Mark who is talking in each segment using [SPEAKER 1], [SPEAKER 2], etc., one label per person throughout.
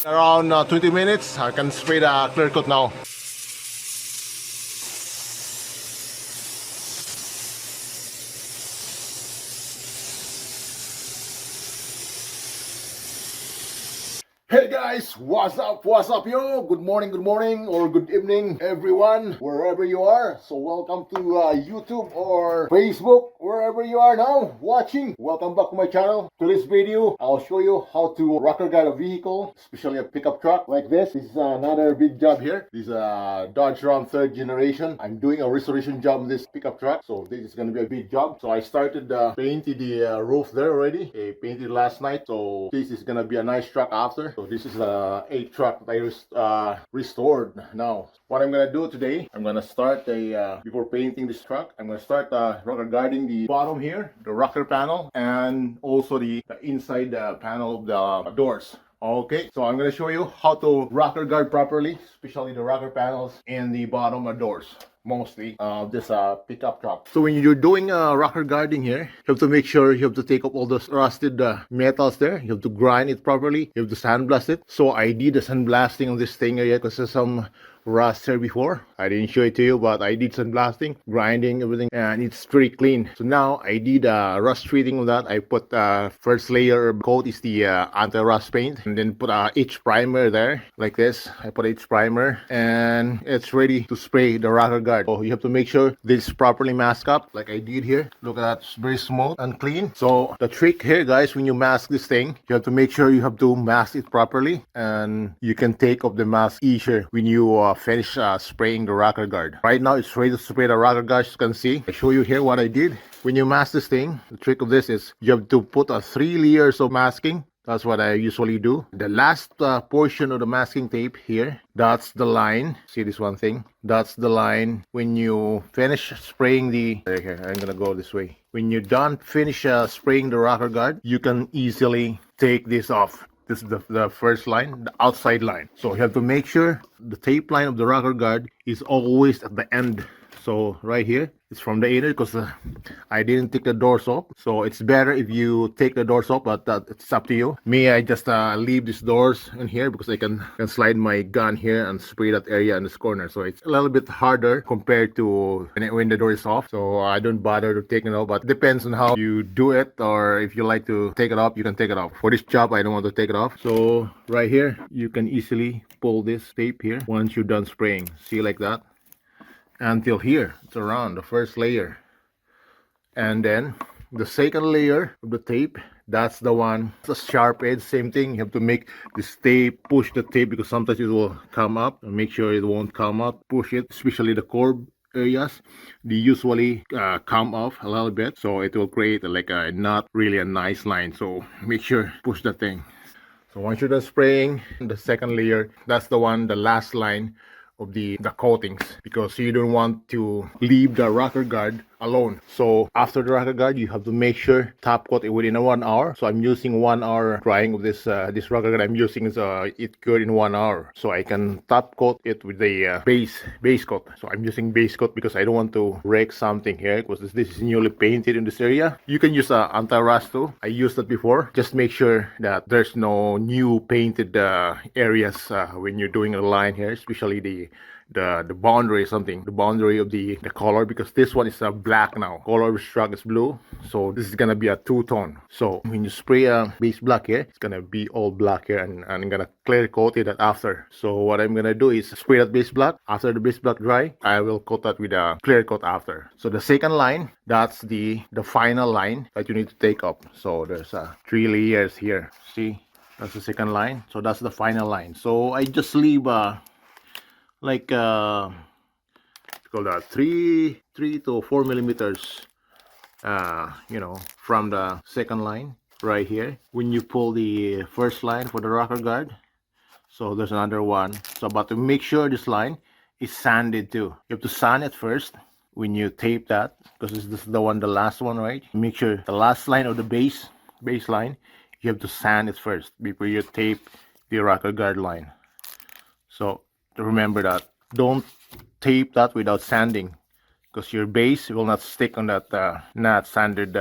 [SPEAKER 1] Around 20 minutes, I can spray the clear coat now. Hey guys, what's up? What's up, yo? Good morning, or good evening, everyone, wherever you are. So welcome to YouTube or Facebook, wherever you are now watching. Welcome back to my channel. To this video, I'll show you how to rocker guide a vehicle, especially a pickup truck like this. This is another big job here. This is a Dodge Ram 3rd generation. I'm doing a restoration job on this pickup truck, so this is going to be a big job. So I started painting the roof there already. I painted last night, so this is going to be a nice truck after. So this is a 8 truck that I restored now. What I'm gonna do today, I'm gonna start before painting this truck, I'm gonna start rocker guarding the bottom here, the rocker panel, and also the inside panel of the doors. Okay, so I'm gonna show you how to rocker guard properly, especially the rocker panels and the bottom doors. Mostly this pickup truck. So when you're doing rocker guarding here, you have to make sure you have to take up all those rusted metals there. You have to grind it properly. You have to sandblast it. So I did the sandblasting of this thing here because there's some rust here before. I didn't show it to you, but I did sandblasting, grinding, everything, and it's pretty clean. So now I did rust treating of that. I put first layer coat is the anti-rust paint, and then put H primer there like this. I put H primer, and it's ready to spray the rocker guard. So you have to make sure this is properly masked up like I did here. Look at that, it's very smooth and clean. So the trick here, guys, when you mask this thing, you have to make sure you have to mask it properly, and you can take off the mask easier when you finish spraying the rocker guard. Right now it's ready to spray the rocker guard. As you can see, I show you here what I did. When you mask this thing, the trick of this is you have to put 3 layers of masking. That's what I usually do. The last portion of the masking tape here, that's the line. See this one thing? That's the line. When you finish spraying here, I'm gonna go this way. When you're done finish spraying the rocker guard, you can easily take this off. This is the first line, the outside line. So you have to make sure the tape line of the rocker guard is always at the end. So right here, it's from the inner because I didn't take the doors off. So it's better if you take the doors off, but it's up to you. Me, I just leave these doors in here because I can slide my gun here and spray that area in this corner. So it's a little bit harder compared to when the door is off. So I don't bother to take it off, but it depends on how you do it, or if you like to take it off, you can take it off. For this job, I don't want to take it off. So right here, you can easily pull this tape here once you're done spraying. See, like that. Until here, it's around the first layer, and then the second layer of the tape, that's the one, the sharp edge. Same thing, you have to make this tape, push the tape because sometimes it will come up, and make sure it won't come up. Push it, especially the curb areas, they usually come off a little bit, so it will create like a not really a nice line. So make sure push the thing. So once you're done spraying the second layer, that's the one, the last line of the coatings, because you don't want to leave the rocker guard alone. So after the rocker guard, you have to make sure top coat it within 1 hour. So I'm using 1 hour drying of this rocker guard. I'm using it cured in 1 hour, so I can top coat it with the base coat. So I'm using base coat because I don't want to wreck something here, because this is newly painted in this area. You can use anti-rust too. I used that before. Just make sure that there's no new painted areas when you're doing a line here, especially the boundary, something, the boundary of the color, because this one is black now. Color of the truck is blue, so this is gonna be a two-tone. So when you spray a base black here, it's gonna be all black here, and I'm gonna clear coat it after. So what I'm gonna do is spray that base black. After the base black dry, I will coat that with a clear coat after. So the second line, that's the final line that you need to take up. So there's 3 layers here. See, that's the second line. So that's the final line. So I just leave like call that 3 to 4 millimeters from the second line right here. When you pull the first line for the rocker guard, so there's another one. So but to make sure this line is sanded too, you have to sand it first when you tape that, because this is the last one, right? Make sure the last line of the base line, you have to sand it first before you tape the rocker guard line. So remember that. Don't tape that without sanding, because your base will not stick on that not sanded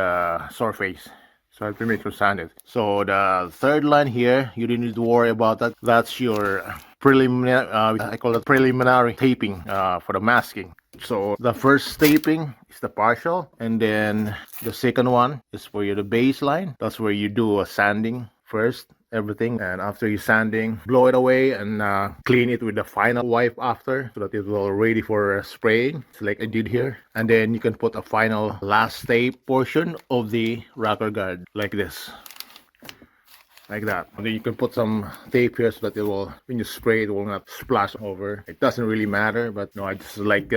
[SPEAKER 1] surface. So I have to make sure sand it. So the third line here, you don't need to worry about that. That's your preliminary, I call it preliminary taping for the masking. So the first taping is the partial, and then the second one is for the baseline. That's where you do a sanding first, everything, and after you sanding, blow it away and clean it with the final wipe after, so that it will ready for spraying, so like I did here. And then you can put a final last tape portion of the rocker guard like this, like that. And then you can put some tape here so that it will, when you spray, it will not splash over. It doesn't really matter, but no, I just like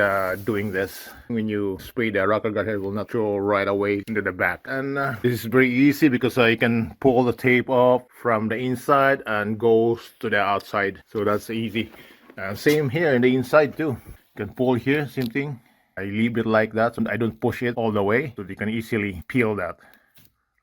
[SPEAKER 1] doing this. When you spray the rocker guard, it will not throw right away into the back. And this is very easy because you can pull the tape off from the inside and goes to the outside. So that's easy. Same here in the inside too. You can pull here, same thing. I leave it like that so I don't push it all the way, so you can easily peel that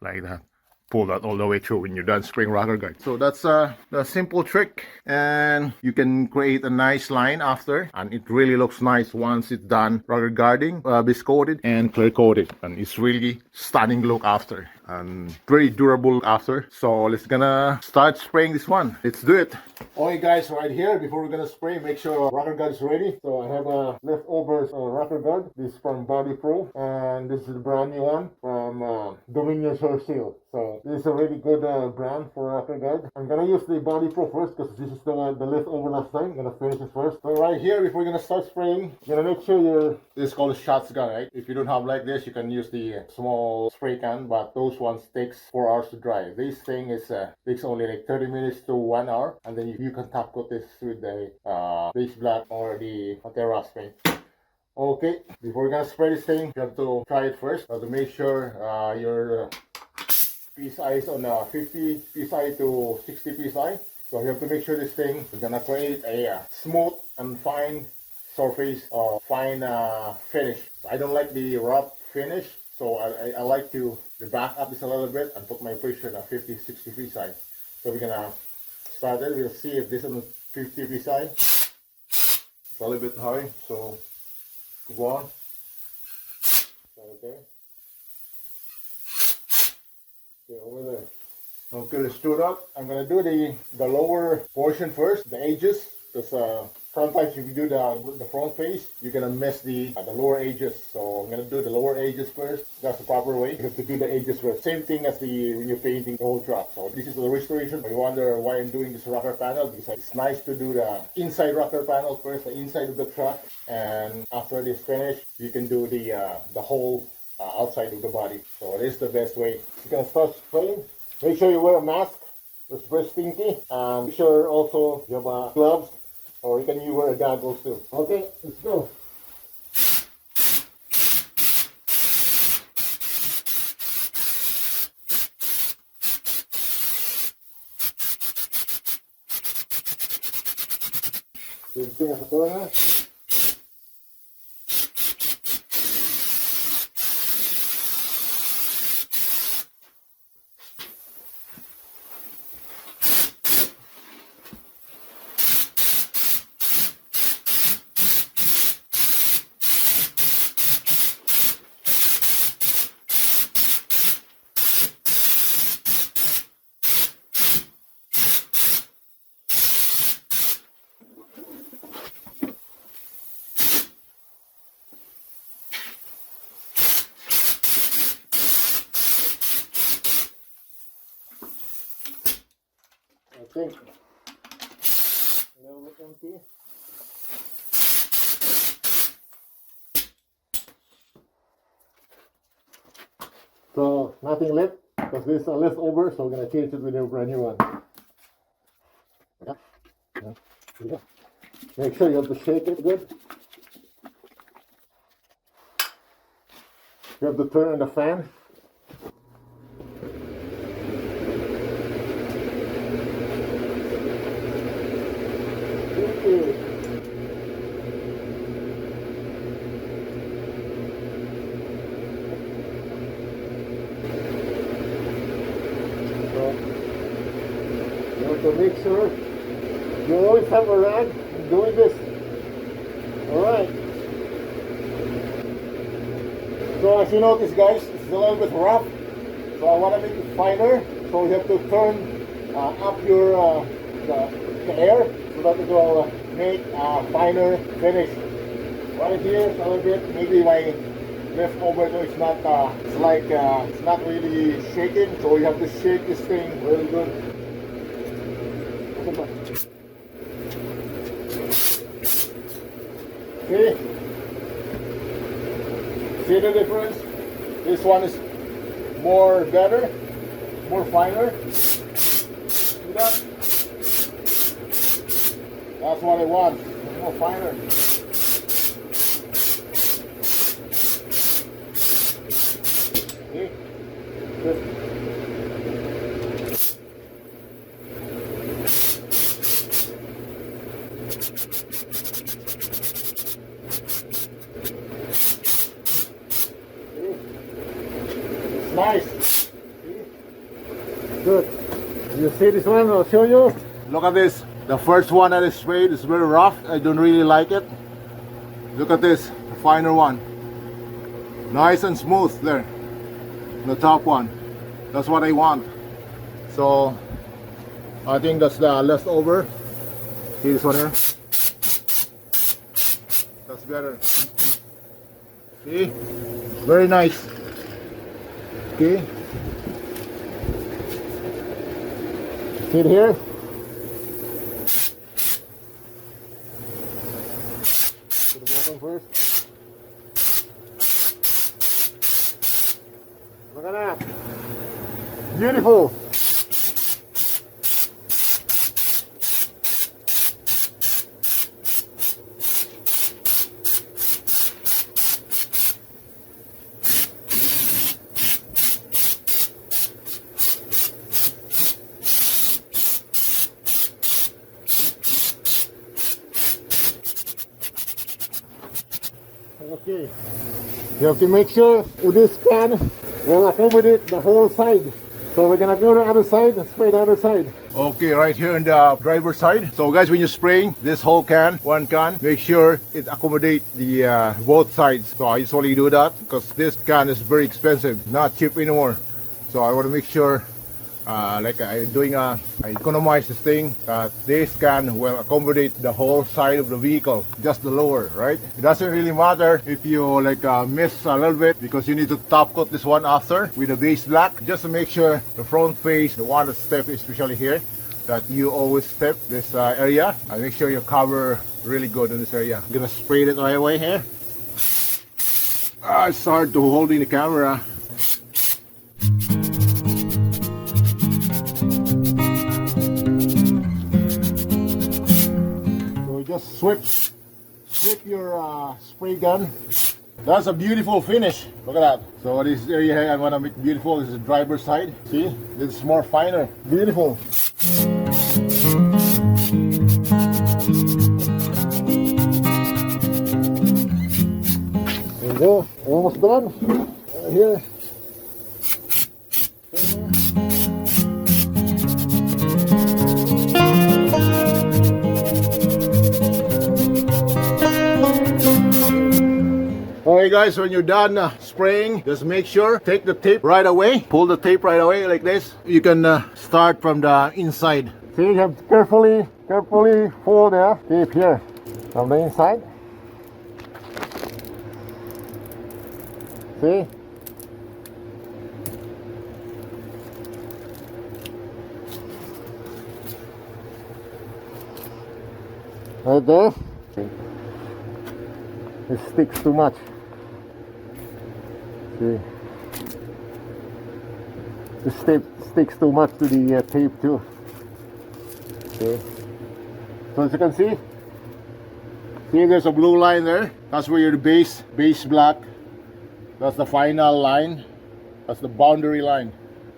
[SPEAKER 1] like that. Pull that all the way through when you're done spraying rocker guard. So that's a simple trick, and you can create a nice line after, and it really looks nice once it's done rocker guarding, base coated and clear coated, and it's really stunning look after and very durable look after. So let's gonna start spraying this one. Let's do it. Okay guys, right here, before we're gonna spray, make sure rocker guard is ready. So I have a leftovers rocker guard. This is from Body Pro, and this is the brand new one from Dominion Hair Seal. So this is a really good brand for rocker guard. I'm gonna use the Body Pro first because this is the leftover last time. I'm gonna finish it first. So right here, before you're gonna start spraying, you're gonna make sure this is called a shots gun, right? If you don't have like this, you can use the small spray can, but those ones takes 4 hours to dry. This thing is takes only like 30 minutes to 1 hour, and then you can top coat this with the base black or the terrace paint. Okay, before you're gonna spray this thing, you have to try it first. You have to make sure your PSI is on 50 PSI to 60 PSI. So you have to make sure this thing is gonna create a smooth and fine surface or fine finish. I don't like the rough finish, so I like to back up this a little bit and put my pressure at 50, 60 PSI. So we're gonna start it. We'll see if this is on 50 PSI. It's a little bit high, so go on. Okay. Okay, over there. Okay, let's do that. I'm gonna do the lower portion first, the edges, because sometimes if you do the front face, you're gonna miss the lower edges. So I'm gonna do the lower edges first. That's the proper way. You have to do the edges first. Same thing as when you're painting the whole truck. So this is the restoration. You wonder why I'm doing this rocker panel, because it's nice to do the inside rocker panel first, the inside of the truck, and after this finish, you can do the whole outside of the body. So it is the best way. You're gonna start spraying. Make sure you wear a mask. It's very stinky. And make sure also you have gloves, or you can wear a goggles too. Okay, let's go. Same thing as the corner. I think a little bit empty. So nothing left because this is leftover, so we're gonna change it with a brand new one. Yeah. Make sure you have to shake it good. You have to turn on the fan. So make sure you always have a rag doing this. Alright. So as you notice guys, it's a little bit rough. So I want to make it finer. So you have to turn up your the air so that it will make a finer finish. Right here, a little bit. Maybe my leftover so it's not it's not really shaking. So you have to shake this thing really good. See? See the difference? This one is more better, more finer. See that? That's what I want. More finer. See? Good. Nice. See? Good. You see this one? I'll show you. Look at this. The first one that is sprayed is very rough. I don't really like it. Look at this, the finer one. Nice and smooth there. The top one. That's what I want. So I think that's the leftover. See this one here? That's better. See? Very nice. Okay. See it here? Put the bottom first. Look at that. Beautiful. Okay, you have to make sure with this can will accommodate the whole side. So we're gonna go to the other side and spray the other side. Okay, right here on the driver's side. So guys, when you're spraying this whole can, one can, make sure it accommodates the both sides. So I usually do that because this can is very expensive, not cheap anymore. So I want to make sure like I economize this thing that this can will accommodate the whole side of the vehicle, just the lower, right? It doesn't really matter if you like miss a little bit because you need to top coat this one after with a base black, just to make sure the front face, the one that step especially here, that you always step this area and make sure you cover really good in this area. I'm gonna spray it right away here. It's hard to hold in the camera. Just sweep your spray gun. That's a beautiful finish. Look at that. So this area here I want to make beautiful. This is the driver's side. See, this is more finer. Beautiful. There you go. Almost done. Here. Alright guys, when you're done spraying, just make sure, take the tape right away. Pull the tape right away like this. You can start from the inside. See, you have to carefully fold the tape here from the inside. See? Right there. It sticks too much. See, this tape sticks too much to the tape too. Okay. So as you can see there's a blue line there. That's where your base black. That's the final line. That's the boundary line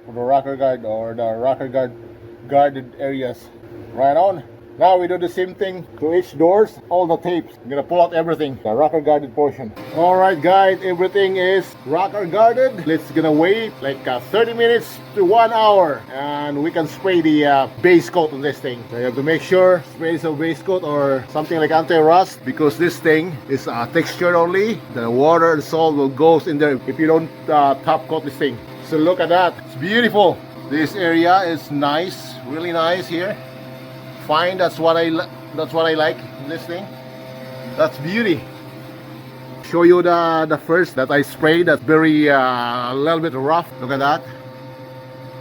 [SPEAKER 1] for the rocker guard or the rocker guard guarded areas. Right on. Now we do the same thing to each doors, all the tapes. I'm gonna pull out everything, the rocker guarded portion. Alright guys, everything is rocker guarded. Let's gonna wait like 30 minutes to 1 hour and we can spray the base coat on this thing. So you have to make sure, spray some base coat or something like anti-rust because this thing is textured only. The water and salt will go in there if you don't top coat this thing. So look at that. It's beautiful. This area is nice, really nice here. Fine. That's what I like. This thing. That's beauty. Show you the first that I sprayed. That's very a little bit rough. Look at that.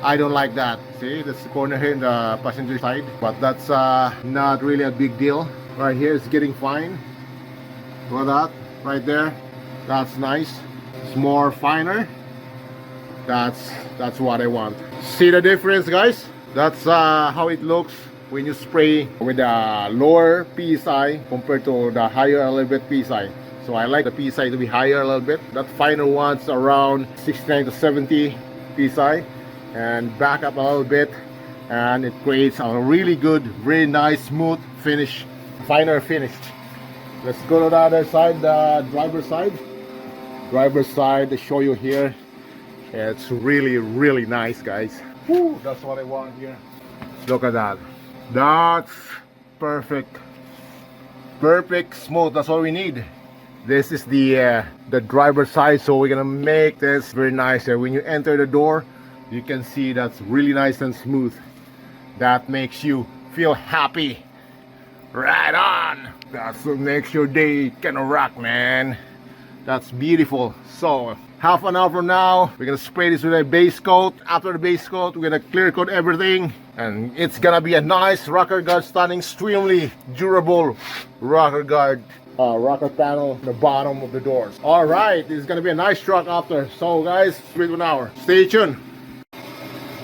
[SPEAKER 1] I don't like that. See, that's the corner here in the passenger side, but that's not really a big deal. Right here is getting fine. Look at that right there. That's nice. It's more finer. That's what I want. See the difference, guys? That's how it looks when you spray with a lower PSI compared to the higher a little bit PSI. So I like the PSI to be higher a little bit. That finer one's around 69 to 70 PSI, and back up a little bit, and it creates a really good, very nice, smooth finish, finer finish. Let's go to the other side, the driver's side. Driver's side, to show you here. It's really nice, guys. Woo, that's what I want here. Look at that. That's perfect. Perfect smooth. That's all we need. This is the driver's side, so we're gonna make this very nice. When you enter the door, you can see that's really nice and smooth. That makes you feel happy. Right on. That's what makes your day gonna rock, man. That's beautiful. So half an hour from now, we're gonna spray this with a base coat. After the base coat, we're gonna clear coat everything, and it's gonna be a nice rocker guard, stunning, extremely durable rocker guard. Rocker panel, the bottom of the doors. All right, this is gonna be a nice truck after. So guys, wait 1 hour. Stay tuned.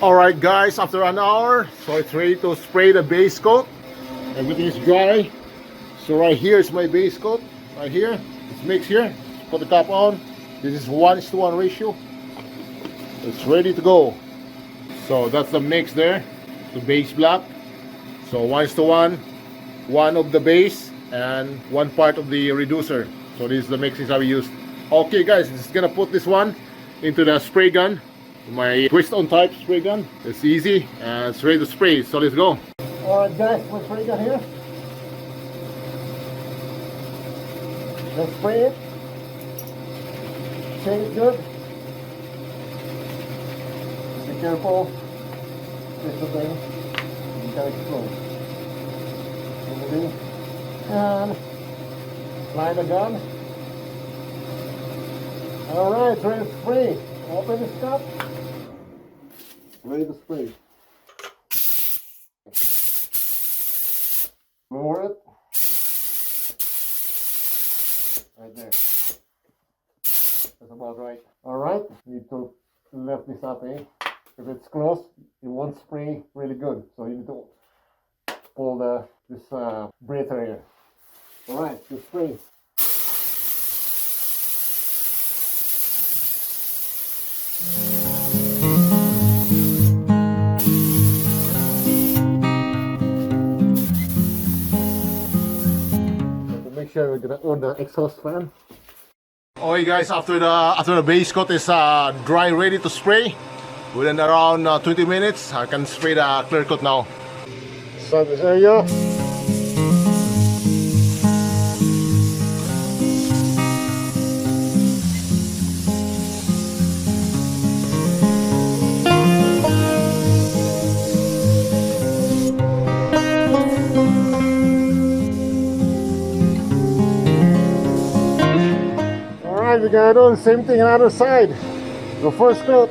[SPEAKER 1] All right, guys, after an hour, so it's ready to spray the base coat. Everything is dry. So right here is my base coat. Right here, it's mixed here. Put the top on. This is 1:1 ratio. It's ready to go. So that's the mix there, the base block. So 1:1, one of the base and one part of the reducer. So this is the mixing that we used. Okay, guys, just gonna put this one into the spray gun, my twist-on type spray gun. It's easy and it's ready to spray. So let's go. All right, guys, my spray gun here. Let's spray it. Shake it good. Be careful. This is the thing. You can explode. And slide the gun. Alright, ready to spray. Open the stop. Ready to spray. Lower it. Right there. That's about right. Alright, need to lift this up, eh? If it's close, it won't spray really good. So you need to pull this breather here. Alright, to spray. So to make sure we're gonna on the exhaust fan. Okay, guys, after the base coat is dry, ready to spray, within around 20 minutes, I can spray the clear coat now. So this area. Alright, we're gonna do the same thing on the other side. The first coat.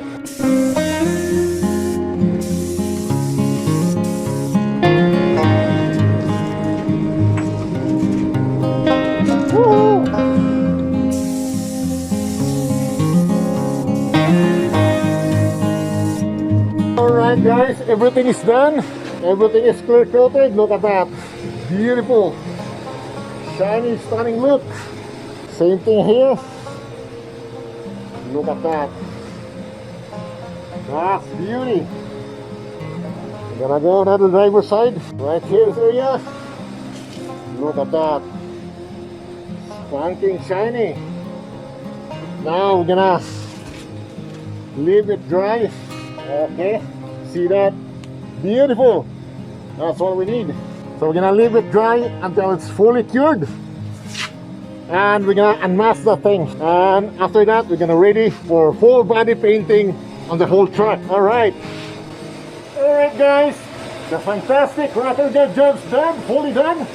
[SPEAKER 1] Alright guys, everything is done. Everything is clear coated. Look at that. Beautiful. Shiny, stunning look. Same thing here. Look at that. That's beauty. We're gonna go to the driver's side. Right here, this area. Look at that. Spanking shiny. Now we're gonna leave it dry. Okay. See that? Beautiful. That's all we need. So we're gonna leave it dry until it's fully cured. And we're gonna unmask the thing, and after that we're gonna ready for full body painting
[SPEAKER 2] on the whole truck. All right, guys, the fantastic rocker guard job's done, fully done.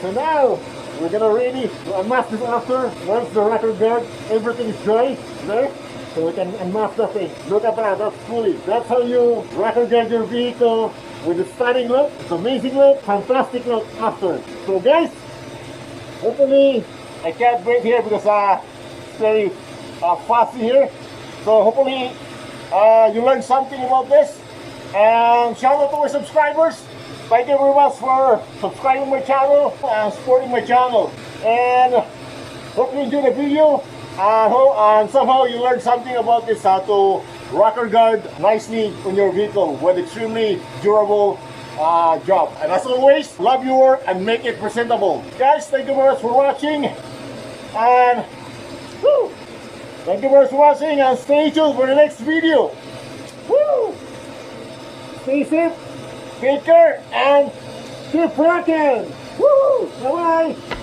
[SPEAKER 2] So now we're gonna ready to unmask this after. Once the rocker guard, everything is dry there, so we can unmask the thing. Look at that, that's fully. That's how you rocker guard your vehicle with the stunning look. It's amazing look, fantastic look after. So guys, hopefully I can't break here because it's very fussy here. So hopefully you learned something about this. And shout out to my subscribers. Thank you very much for subscribing my channel and supporting my channel. And hope you enjoyed the video. And somehow you learned something about this, how to rocker guard nicely on your vehicle with extremely durable job. And as always, love your work and make it presentable. Guys, thank you very much for watching. And woo, thank you very much for watching, and stay tuned for the next video. Woo! Stay safe, take care, and keep rocking. Woo! Bye bye.